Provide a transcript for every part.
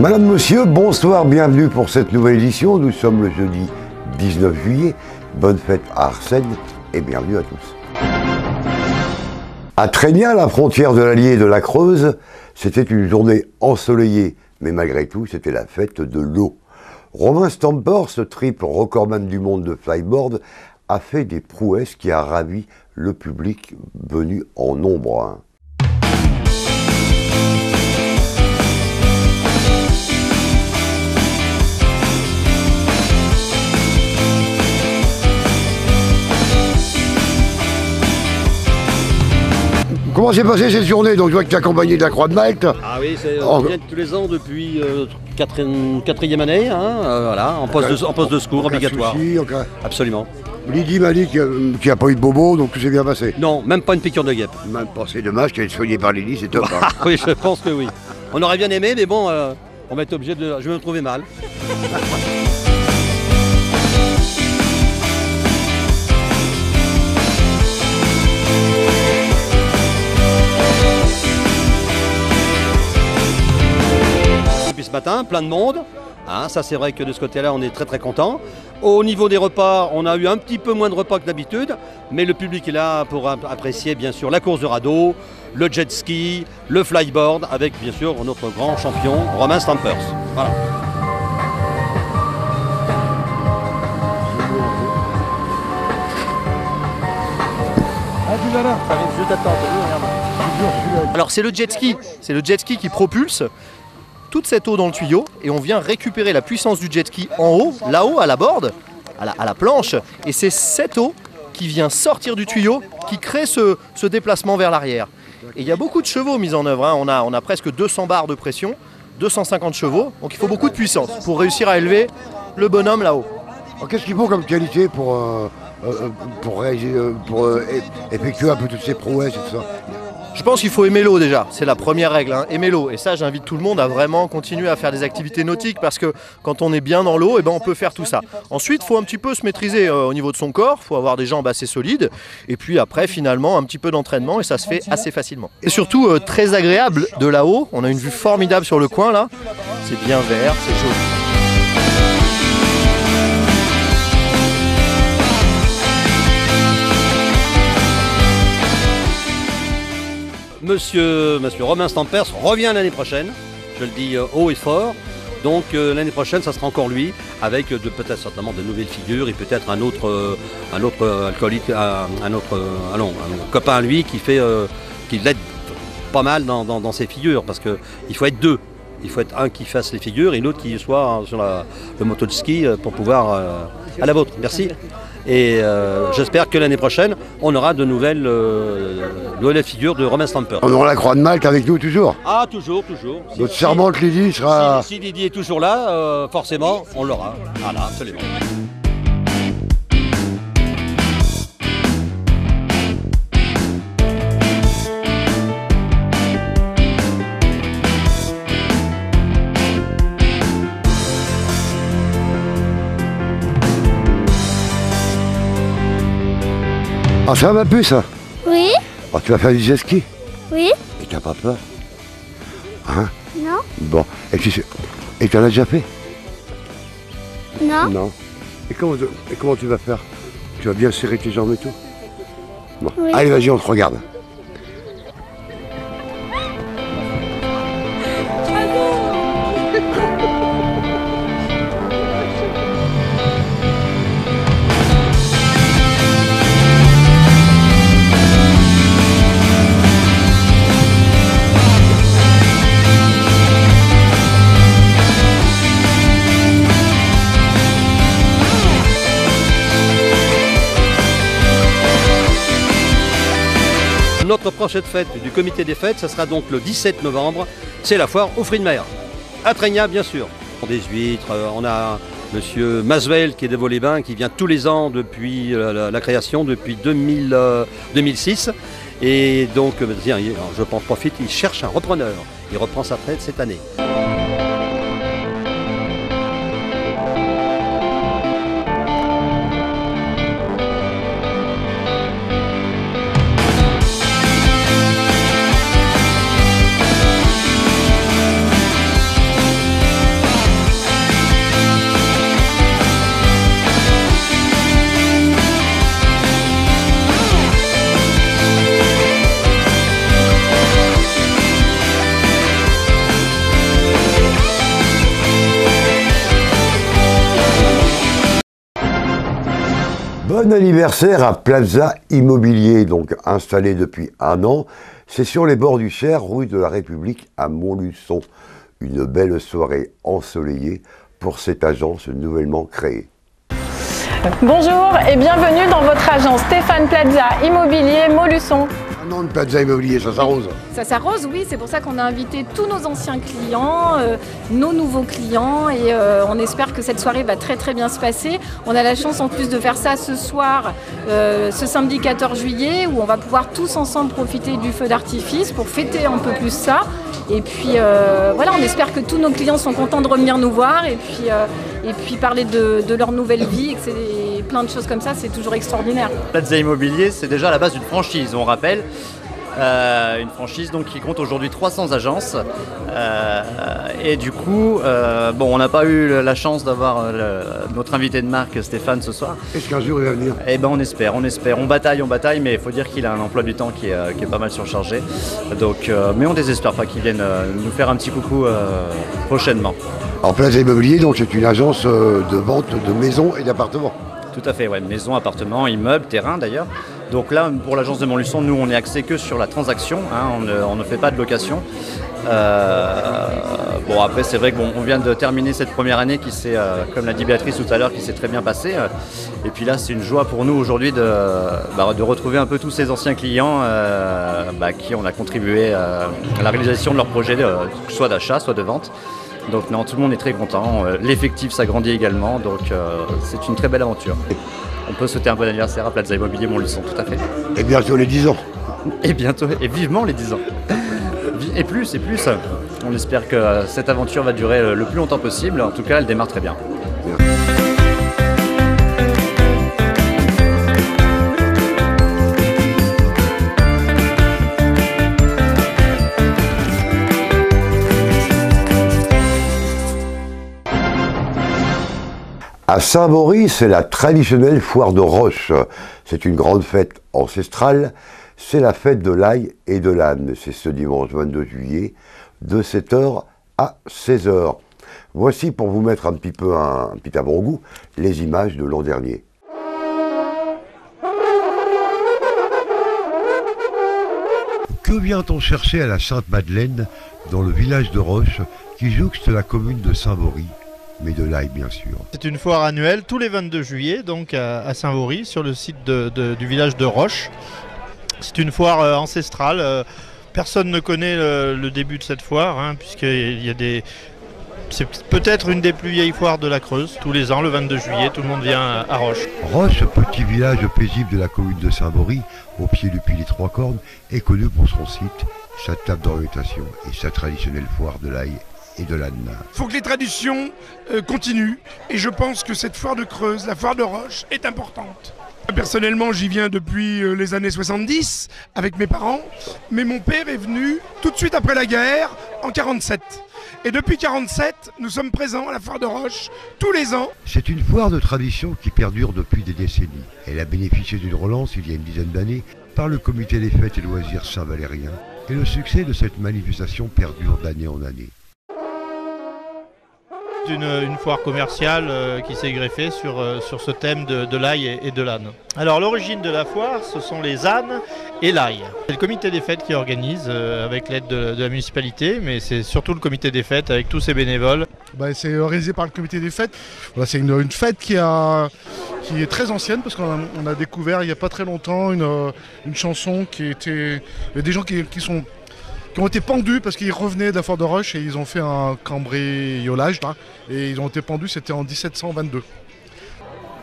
Madame, Monsieur, bonsoir, bienvenue pour cette nouvelle édition. Nous sommes le jeudi 19 juillet. Bonne fête à Arsène et bienvenue à tous. À Trégnat, la frontière de l'Allier et de la Creuse, c'était une journée ensoleillée, mais malgré tout, c'était la fête de l'eau. Romain Stamper, ce triple recordman du monde de flyboard, a fait des prouesses qui a ravi le public venu en nombre. Comment s'est passée cette journée? Donc je vois que tu es accompagné de la Croix de Malte. Ah oui, on vient tous les ans depuis quatrième année, hein, voilà, en poste de secours obligatoire. Absolument. Lydie m'a dit qu'il n'y a pas eu de bobo, donc tout s'est bien passé. Non, même pas une piqûre de guêpe. Même pas, c'est dommage qu'elle soit soignée par Lydie, c'est top. Hein. Oui, je pense que oui. On aurait bien aimé, mais bon, on va être obligé de... Je vais me trouver mal. Ce matin, plein de monde, hein, ça c'est vrai que de ce côté-là on est très content. Au niveau des repas, on a eu un petit peu moins de repas que d'habitude, mais le public est là pour apprécier bien sûr la course de radeau, le jet ski, le flyboard, avec bien sûr notre grand champion Romain Stampers. Voilà. Alors c'est le jet ski qui propulse toute cette eau dans le tuyau et on vient récupérer la puissance du jet ski en haut, là-haut à la board, à la planche, et c'est cette eau qui vient sortir du tuyau qui crée ce déplacement vers l'arrière. Et il y a beaucoup de chevaux mis en œuvre, hein. On a presque 200 bars de pression, 250 chevaux, donc il faut beaucoup de puissance pour réussir à élever le bonhomme là-haut. Qu'est-ce qu'il faut comme qualité pour effectuer un peu toutes ces prouesses et tout ça? Je pense qu'il faut aimer l'eau déjà, c'est la première règle, hein. Aimer l'eau. Et ça, j'invite tout le monde à vraiment continuer à faire des activités nautiques parce que quand on est bien dans l'eau, on peut faire tout ça. Ensuite, il faut un petit peu se maîtriser au niveau de son corps, il faut avoir des jambes assez solides. Et puis après, finalement, un petit peu d'entraînement et ça se fait assez facilement. Et surtout, très agréable de là-haut. On a une vue formidable sur le coin là. C'est bien vert, c'est joli. Monsieur Romain Stampers revient l'année prochaine, je le dis haut et fort, donc l'année prochaine ça sera encore lui, avec peut-être certainement de nouvelles figures et peut-être un autre alcoolique, un copain à lui qui l'aide pas mal dans ses figures, parce qu'il faut être deux. Il faut être un qui fasse les figures et l'autre qui soit sur le moto de ski pour pouvoir... à la vôtre, merci. Et j'espère que l'année prochaine, on aura de nouvelles figures de Romain Stamper. On aura la Croix de Malte avec nous toujours? Ah, toujours. Notre servante Lydie sera... Si Lydie est toujours là, forcément, on l'aura. Voilà, absolument. Ah, ça va plus ça? Oui. Ah, tu vas faire du jet ski? Oui. Et t'as pas peur? Hein? Non. Bon, et tu en as déjà fait? Non. Non. Et comment tu vas faire? Tu vas bien serrer tes jambes et tout? Bon, oui. Allez, vas-y, on te regarde. Notre prochaine fête du comité des fêtes, ça sera donc le 17 novembre, c'est la foire aux fruits de mer. À Trégnat, bien sûr. Des huîtres, on a monsieur Maswell qui est de Vaux-les-Bains, qui vient tous les ans depuis la création, depuis 2006. Et donc, tiens, je profite, il cherche un repreneur. Il reprend sa retraite cette année. Bon anniversaire à Plaza Immobilier, donc installé depuis 1 an. C'est sur les bords du Cher, rue de la République à Montluçon. Une belle soirée ensoleillée pour cette agence nouvellement créée. Bonjour et bienvenue dans votre agence Stéphane Plaza Immobilier Montluçon. Un nom de Plaza Immobilier, ça s'arrose. Ça s'arrose, oui, c'est pour ça qu'on a invité tous nos anciens clients, nos nouveaux clients et on espère que cette soirée va très bien se passer. On a la chance en plus de faire ça ce soir, ce samedi 14 juillet, où on va pouvoir tous ensemble profiter du feu d'artifice pour fêter un peu plus ça. Et puis voilà, on espère que tous nos clients sont contents de revenir nous voir et puis parler de leur nouvelle vie et que c'est plein de choses comme ça, c'est toujours extraordinaire. Plaza Immobilier, c'est déjà à la base d'une franchise, on rappelle. Une franchise donc, qui compte aujourd'hui 300 agences et du coup on n'a pas eu la chance d'avoir notre invité de marque Stéphane ce soir. Est-ce qu'un jour il va venir? Eh ben on espère, on bataille mais il faut dire qu'il a un emploi du temps qui est pas mal surchargé, donc, mais on désespère pas qu'il vienne nous faire un petit coucou prochainement. Alors Plaza Immobilier, donc c'est une agence de vente de maisons et d'appartements. Tout à fait, ouais, maisons, appartements, immeubles, terrains d'ailleurs. Donc là, pour l'agence de Montluçon, nous, on est axé que sur la transaction, hein, on ne fait pas de location. Bon, après, c'est vrai qu'on vient de terminer cette première année qui s'est, comme l'a dit Béatrice tout à l'heure, qui s'est très bien passée. Et puis là, c'est une joie pour nous aujourd'hui de retrouver un peu tous ces anciens clients qui on a contribué à la réalisation de leurs projets, soit d'achat, soit de vente. Donc non, tout le monde est très content, l'effectif s'agrandit également, donc c'est une très belle aventure. On peut souhaiter un bon anniversaire à Plaza Immobilier Montluçon, tout à fait. Et bientôt les 10 ans. Et bientôt, et vivement les 10 ans. Et plus. On espère que cette aventure va durer le plus longtemps possible, en tout cas elle démarre très bien. À Saint-Maury, c'est la traditionnelle foire de Roche. C'est une grande fête ancestrale. C'est la fête de l'ail et de l'âne. C'est ce dimanche 22 juillet, de 7h à 16h. Voici, pour vous mettre un petit avant-goût, les images de l'an dernier. Que vient-on chercher à la Sainte-Madeleine, dans le village de Roche, qui jouxte la commune de Saint-Maury? Mais de l'ail, bien sûr. C'est une foire annuelle tous les 22 juillet, donc à Saint-Maury, sur le site du village de Roche. C'est une foire ancestrale. Personne ne connaît le début de cette foire, hein, puisqu'il y a c'est peut-être une des plus vieilles foires de la Creuse. Tous les ans, le 22 juillet, tout le monde vient à Roche. Roche, petit village paisible de la commune de Saint-Maury, au pied du Puy des Trois Cornes, est connu pour son site, sa table d'orientation et sa traditionnelle foire de l'ail et de l'âne. Il faut que les traditions continuent et je pense que cette foire de Creuse, la foire de Roche, est importante. Personnellement, j'y viens depuis les années 70 avec mes parents, mais mon père est venu tout de suite après la guerre en 47. Et depuis 47, nous sommes présents à la foire de Roche tous les ans. C'est une foire de tradition qui perdure depuis des décennies. Elle a bénéficié d'une relance il y a une dizaine d'années par le comité des fêtes et loisirs Saint-Valérien. Et le succès de cette manifestation perdure d'année en année. Une foire commerciale qui s'est greffée sur ce thème de l'ail et de l'âne. Alors l'origine de la foire, ce sont les ânes et l'ail. C'est le comité des fêtes qui organise avec l'aide de la municipalité, mais c'est surtout le comité des fêtes avec tous ses bénévoles. C'est organisé par le comité des fêtes. Voilà, c'est une fête qui est très ancienne parce qu'on a découvert il n'y a pas très longtemps une chanson qui était... Il y a des gens qui ont été pendus parce qu'ils revenaient de la foire de Roche et ils ont fait un cambriolage là, et ils ont été pendus, c'était en 1722.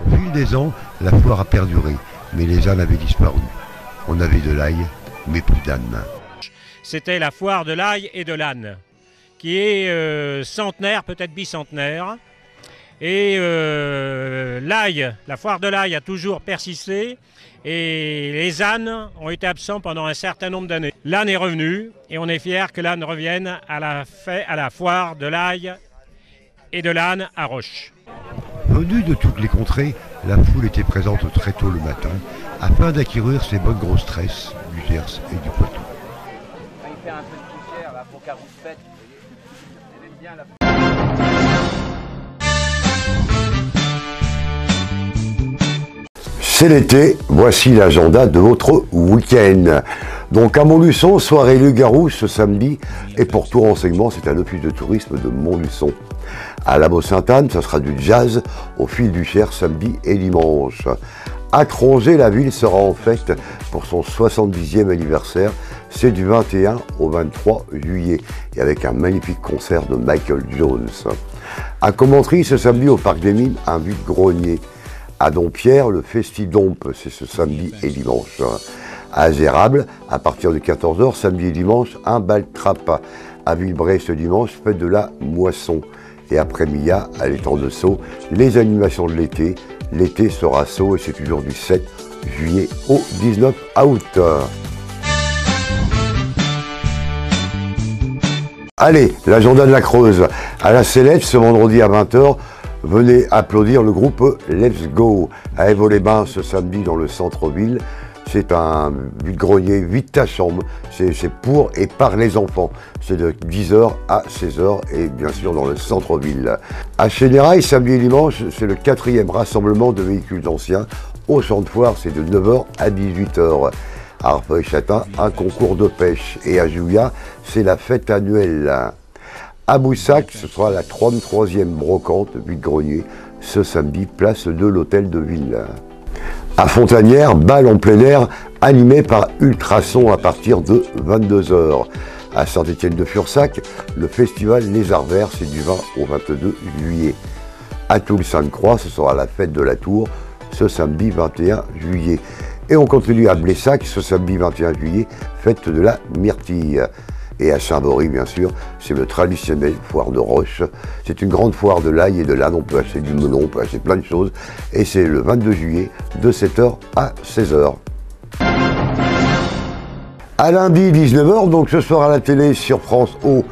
Au fil des ans, la foire a perduré, mais les ânes avaient disparu. On avait de l'ail, mais plus d'ânes. C'était la foire de l'ail et de l'âne, qui est centenaire, peut-être bicentenaire. Et l'ail, la foire de l'ail a toujours persisté. Et les ânes ont été absents pendant un certain nombre d'années. L'âne est revenu et on est fiers que l'âne revienne à la foire de l'ail et de l'âne à Roche. Venus de toutes les contrées, la foule était présente très tôt le matin afin d'acquérir ces bonnes grosses tresses du Gers et du Poitou. Il fait un peu de poussière là pour Carouspette. Elle aime bien la... C'est l'été, voici l'agenda de votre week-end. Donc à Montluçon, soirée Loup-Garou ce samedi, et pour tout renseignement, c'est à l'office de tourisme de Montluçon. À la Beau-Sainte-Anne, ça sera du jazz au fil du Cher samedi et dimanche. À Crozet, la ville sera en fête pour son 70e anniversaire. C'est du 21 au 23 juillet, et avec un magnifique concert de Michael Jones. À Commentry, ce samedi au Parc des Mines, un vide-grenier. À Dompierre, le Festi-Dompe, c'est ce samedi et dimanche. À Azérable, à partir de 14h, samedi et dimanche, un bal-trap. À Villebray, ce dimanche, fête de la moisson. Et après Mia, à l'étang de Sceaux, les animations de l'été. L'été sera Sceaux et c'est toujours du 7 juillet au 19 août. Allez, l'agenda de la Creuse. À la Célette, ce vendredi à 20h, venez applaudir le groupe Let's Go à Évaux-les-Bains ce samedi dans le centre-ville. C'est un vide-grenier, vide ta chambre. C'est pour et par les enfants. C'est de 10h à 16h et bien sûr dans le centre-ville. À Chénérail, samedi et dimanche, c'est le 4e rassemblement de véhicules anciens. Au champ de foire, c'est de 9h à 18h. À Arfeuil-Châtain, un concours de pêche. Et à Jouillat, c'est la fête annuelle. À Boussac, ce sera la 33e brocante vide-grenier ce samedi, place de l'Hôtel de Ville. À Fontanière, bal en plein air animé par Ultrason à partir de 22h. À Saint-Étienne-de-Fursac, le festival Les Arts Verts, c'est du 20 au 22 juillet. À Toul-Sainte-Croix, ce sera la fête de la Tour ce samedi 21 juillet. Et on continue à Blessac, ce samedi 21 juillet, fête de la Myrtille. Et à Saint-Bory, bien sûr, c'est le traditionnel foire de Roche. C'est une grande foire de l'ail et de l'âne. On peut acheter du melon, on peut acheter plein de choses. Et c'est le 22 juillet, de 7h à 16h. À lundi, 19h, donc ce soir à la télé sur France O,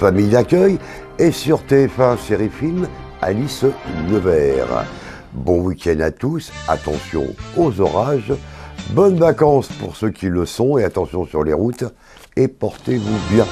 Famille d'accueil. Et sur TF1 Série Film, Alice Nevers. Bon week-end à tous, attention aux orages. Bonnes vacances pour ceux qui le sont et attention sur les routes. Et portez-vous bien.